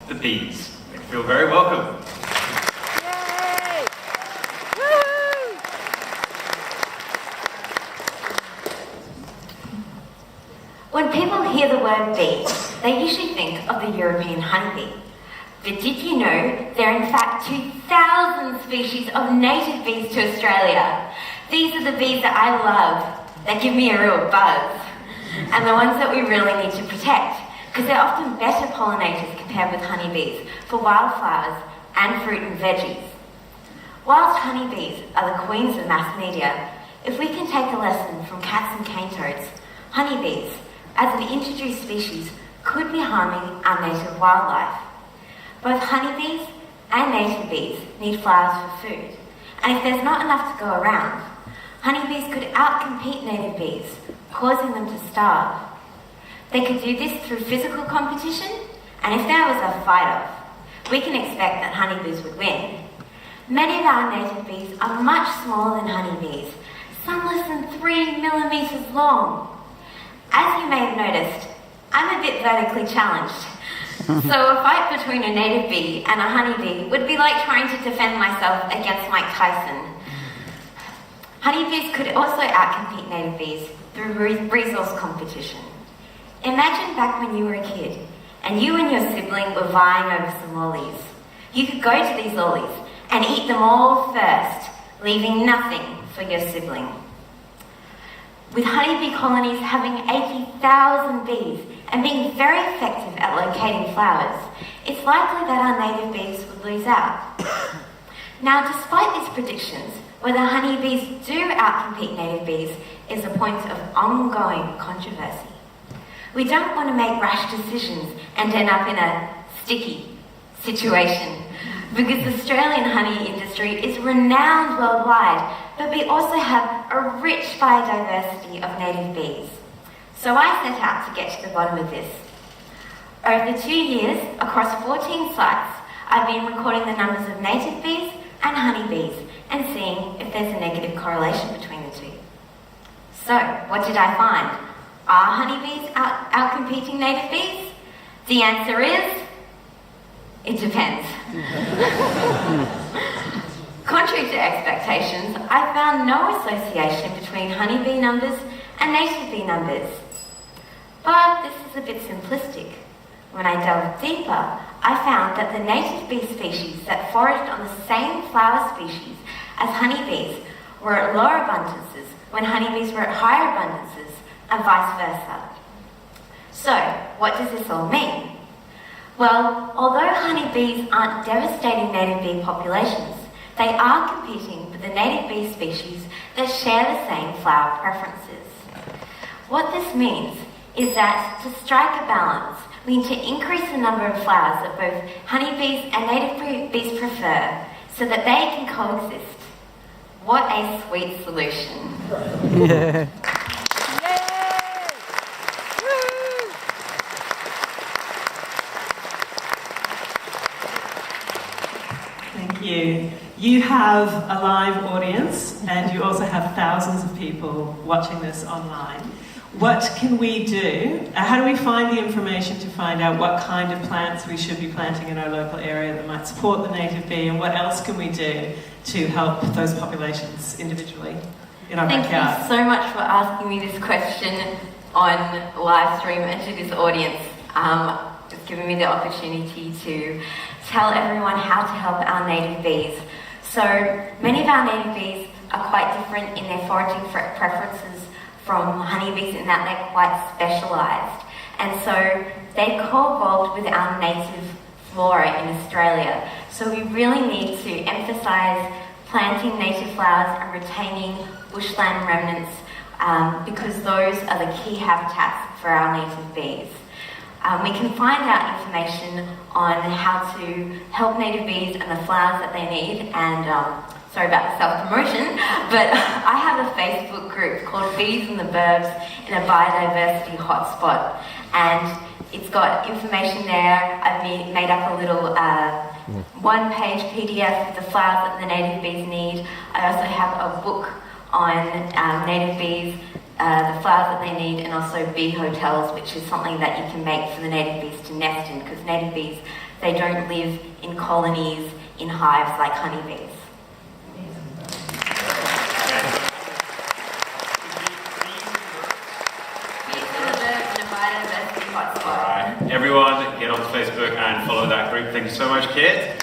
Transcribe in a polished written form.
the bees. They feel very welcome. Yay! Woo! When people hear the word bee, they usually think of the European honeybee. But did you know there are in fact 2,000 species of native bees to Australia? These are the bees that I love, that give me a real buzz, and the ones that we really need to protect, because they're often better pollinators compared with honeybees for wildflowers and fruit and veggies. Whilst honeybees are the queens of mass media, if we can take a lesson from cats and cane toads, honeybees, as an introduced species, could be harming our native wildlife. Both honeybees and native bees need flowers for food, and if there's not enough to go around, honeybees could outcompete native bees, causing them to starve. They could do this through physical competition, and if there was a fight-off, we can expect that honeybees would win. Many of our native bees are much smaller than honeybees, some less than 3 millimeters long. As you may have noticed, I'm a bit vertically challenged. So a fight between a native bee and a honeybee would be like trying to defend myself against Mike Tyson. Honeybees could also outcompete native bees through resource competition. Imagine back when you were a kid and you and your sibling were vying over some lollies. You could go to these lollies and eat them all first, leaving nothing for your sibling. With honeybee colonies having 80,000 bees and being very effective at locating flowers, it's likely that our native bees would lose out. Now, despite these predictions, whether honeybees do outcompete native bees is a point of ongoing controversy. We don't want to make rash decisions and end up in a sticky situation, because the Australian honey industry is renowned worldwide, but we also have a rich biodiversity of native bees. So I set out to get to the bottom of this. Over 2 years, across 14 sites, I've been recording the numbers of native bees and honeybees and seeing if there's a negative correlation between the two. So, what did I find? Are honeybees outcompeting native bees? The answer is, it depends. Contrary to expectations, I found no association between honeybee numbers and native bee numbers. But this is a bit simplistic. When I delved deeper, I found that the native bee species that foraged on the same flower species as honeybees were at lower abundances when honeybees were at higher abundances, and vice versa. So, what does this all mean? Well, although honeybees aren't devastating native bee populations, they are competing with the native bee species that share the same flower preferences. What this means is that to strike a balance, we need to increase the number of flowers that both honeybees and native bees prefer so that they can coexist. What a sweet solution. Yeah. Thank you. You have a live audience and you also have thousands of people watching this online. What can we do? How do we find the information to find out what kind of plants we should be planting in our local area that might support the native bee, and what else can we do to help those populations individually in our backyard? Thank you so much for asking me this question on live stream and to this audience. It's given me the opportunity to tell everyone how to help our native bees. So many of our native bees are quite different in their foraging preferences from honeybees in that they're quite specialised. And so they co-evolved with our native flora in Australia. So we really need to emphasise planting native flowers and retaining bushland remnants because those are the key habitats for our native bees. We can find out information on how to help native bees and the flowers that they need, and sorry about the self-promotion, but I have a Facebook group called Bees in the Burbs in a Biodiversity Hotspot, and it's got information there. I've made up a little one-page PDF of the flowers that the native bees need. I also have a book on native bees, the flowers that they need, and also bee hotels, which is something that you can make for the native bees to nest in, because native bees They don't live in colonies, in hives like honeybees. Alright, everyone get onto Facebook and follow that group. Thank you so much, Kit.